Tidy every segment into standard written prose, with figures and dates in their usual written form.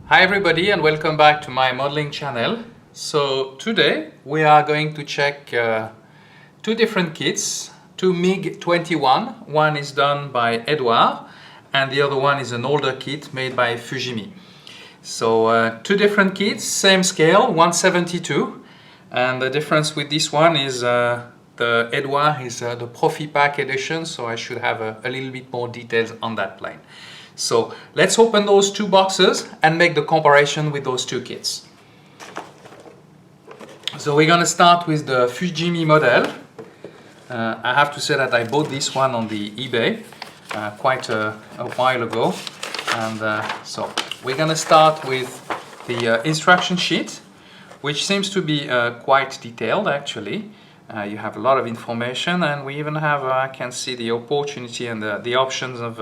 Hi everybody and welcome back to my modeling channel. So today we are going to check two different kits, two MIG-21. One is done by Eduard and the other one is an older kit made by Fujimi. So two different kits, same scale, 172, and the difference with this one is the Eduard is the Profi Pack edition, so I should have a little bit more details on that plane. So let's open those two boxes and make the comparison with those two kits. So we're going to start with the Fujimi model. I have to say that I bought this one on the eBay quite a while ago. And so we're going to start with the instruction sheet, which seems to be quite detailed actually. You have a lot of information, and we even have, I can see the opportunity and the options of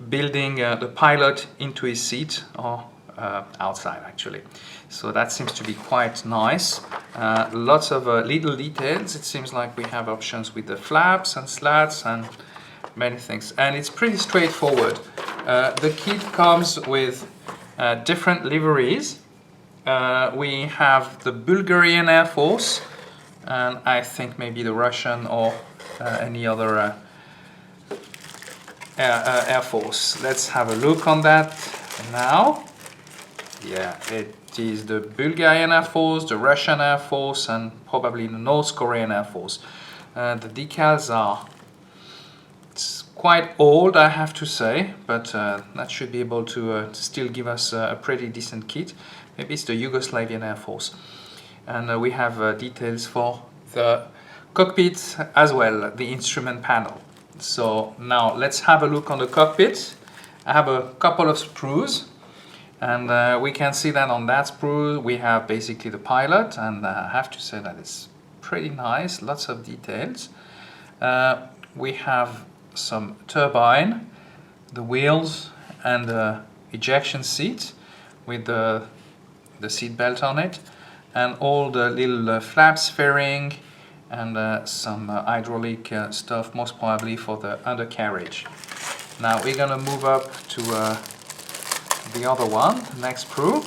building the pilot into his seat or outside actually. So that seems to be quite nice. Lots of little details. It seems like we have options with the flaps and slats and many things, and it's pretty straightforward. The kit comes with different liveries. We have the Bulgarian Air Force, and I think maybe the Russian or any other Air Force. Let's have a look on that now. Yeah, it is the Bulgarian Air Force, the Russian Air Force, and probably the North Korean Air Force. The decals are quite old, I have to say, but that should be able to still give us a pretty decent kit. Maybe it's the Yugoslavian Air Force. And we have details for the cockpit as well, the instrument panel. So now let's have a look on the cockpit. I have a couple of sprues, and we can see that on that sprue we have basically the pilot, and I have to say that it's pretty nice, lots of details. We have some turbine, the wheels, and the ejection seat with the seat belt on it, and all the little flaps fairing, and some hydraulic stuff, most probably for the undercarriage. Now we're gonna move up to the other one, the next sprue,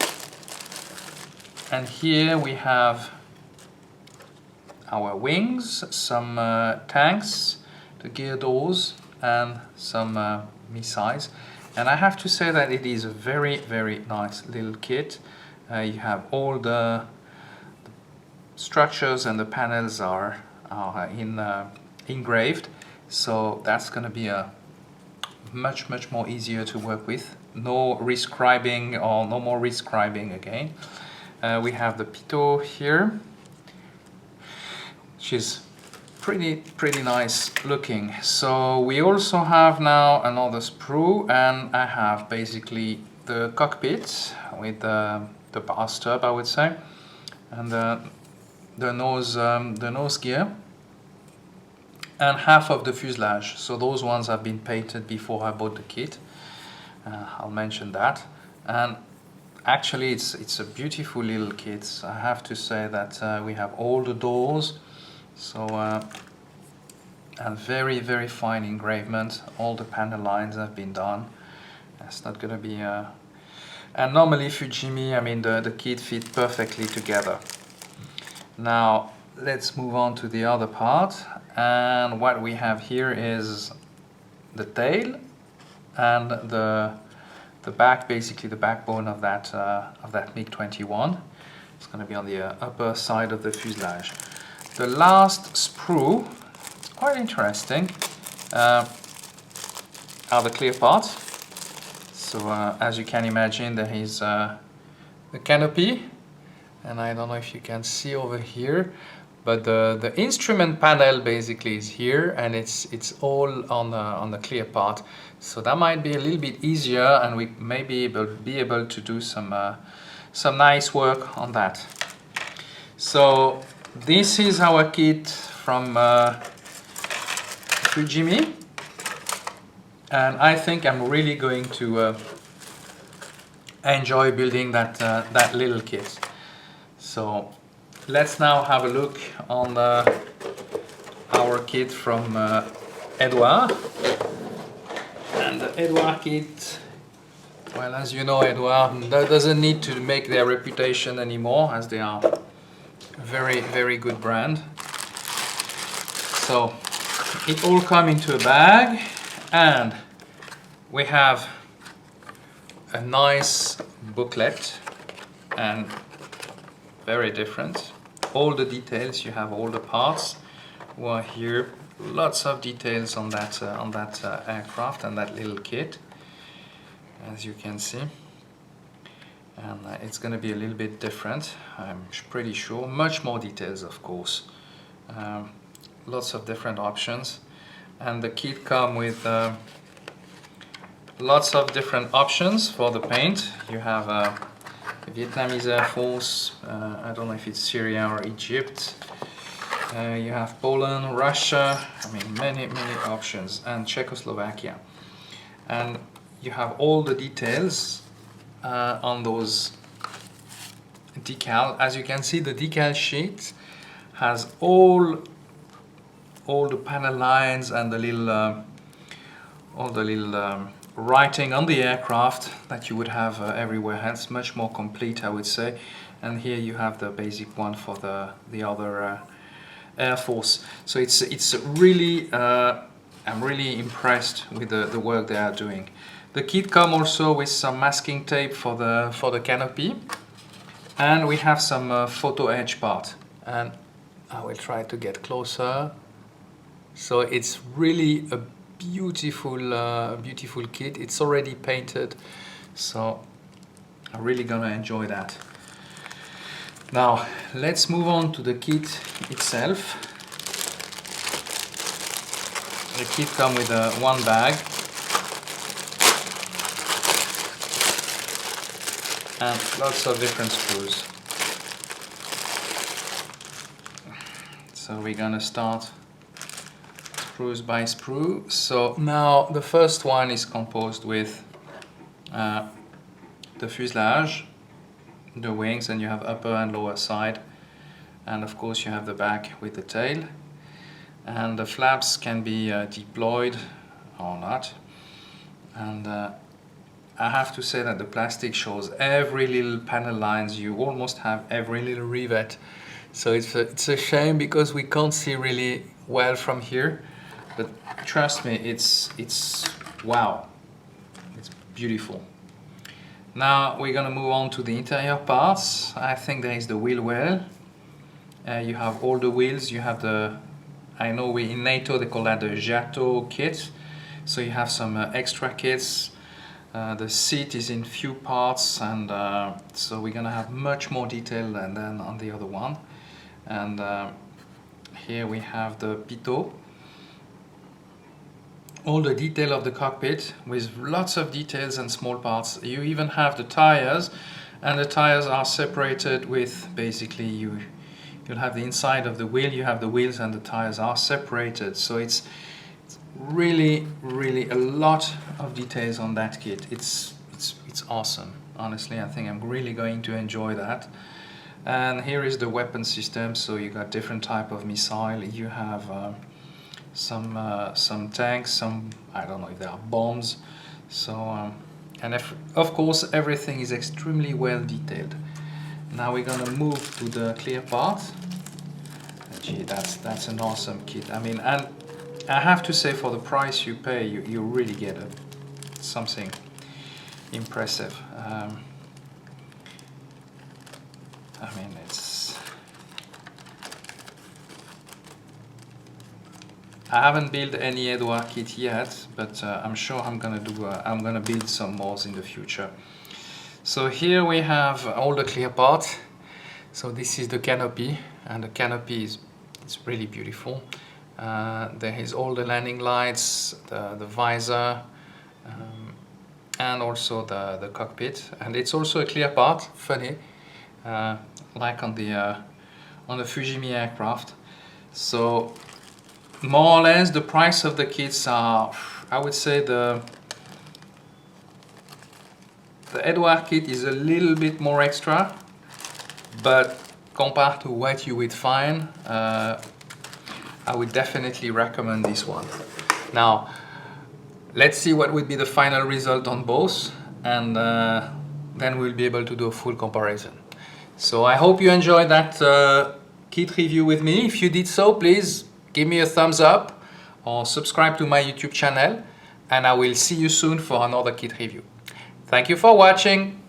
and here we have our wings, some tanks, the gear doors, and some missiles. And I have to say that it is a very, very nice little kit. You have all the structures and the panels are engraved, so that's going to be a much more easier to work with. No rescribing, or no more rescribing again. We have the pitot here, which is pretty nice looking. So we also have now another sprue, and I have basically the cockpit with the bar stub, I would say, and the nose gear, and half of the fuselage. So those ones have been painted before I bought the kit. I'll mention that. And actually it's a beautiful little kit. I have to say that we have all the doors, so and very fine engravement. All the panel lines have been done. It's not gonna be and normally Fujimi, I mean the kit fit perfectly together. Now let's move on to the other part, and what we have here is the tail and the back, basically the backbone of that MiG-21. It's going to be on the upper side of the fuselage. The last sprue, it's quite interesting, are the clear parts. So as you can imagine, there is the canopy. And I don't know if you can see over here, but the instrument panel basically is here, and it's all on the clear part. So that might be a little bit easier, and we may be able to do some nice work on that. So this is our kit from Fujimi, and I think I'm really going to enjoy building that little kit. So let's now have a look on our kit from Eduard. And the Eduard kit Well, as you know, Eduard doesn't need to make their reputation anymore, as they are a very, very good brand. So it all comes into a bag, and we have a nice booklet, and very different. All the details, you have all the parts were here. Lots of details on that aircraft and that little kit, as you can see. And it's going to be a little bit different, I'm pretty sure. Much more details, of course. Lots of different options. And the kit comes with lots of different options for the paint. You have Vietnamese Air Force, I don't know if it's Syria or Egypt. You have Poland, Russia, I mean many options, and Czechoslovakia. And you have all the details on those decal. As you can see, the decal sheet has all the panel lines and the little writing on the aircraft that you would have everywhere else. Much more complete, I would say. And here you have the basic one for the other Air Force. So it's really I'm really impressed with the work they are doing. The kit comes also with some masking tape for the canopy, and we have some photo edge part. And I will try to get closer. So it's really a beautiful kit. It's already painted, so I'm really gonna enjoy that. Now let's move on to the kit itself. The kit comes with one bag and lots of different screws. So we're gonna start sprues by sprue. So now the first one is composed with the fuselage, the wings, and you have upper and lower side, and of course you have the back with the tail, and the flaps can be deployed or not. And I have to say that the plastic shows every little panel lines. You almost have every little rivet, so it's a shame because we can't see really well from here. But trust me, it's wow, it's beautiful. Now we're gonna move on to the interior parts. I think there is the wheel well. You have all the wheels. You have the, I know in NATO they call that the Jato kit. So you have some extra kits. The seat is in few parts, and so we're gonna have much more detail than on the other one. And here we have the pitot. All the detail of the cockpit with lots of details and small parts. You even have the tires, and the tires are separated with basically you'll have the inside of the wheel, you have the wheels, and the tires are separated. So it's really a lot of details on that kit. It's awesome. Honestly, I think I'm really going to enjoy that. And here is the weapon system. So you got different type of missile. You have some tanks, some, I don't know if they are bombs. So and of course everything is extremely well detailed. Now we're gonna move to the clear part. Gee, that's an awesome kit. I mean, and I have to say, for the price you pay, you really get something impressive. I mean, I haven't built any Eduard kit yet, but I'm sure I'm gonna build some more in the future. So here we have all the clear parts. So this is the canopy, and the canopy is really beautiful. There is all the landing lights, the visor, and also the cockpit. And it's also a clear part, funny, like on the Fujimi aircraft. So more or less the price of the kits are, I would say the Eduard kit is a little bit more extra, but compared to what you would find, I would definitely recommend this one. Now let's see what would be the final result on both, and then we'll be able to do a full comparison. So I hope you enjoyed that kit review with me. If you did so, please give me a thumbs up or subscribe to my YouTube channel, and I will see you soon for another kit review. Thank you for watching.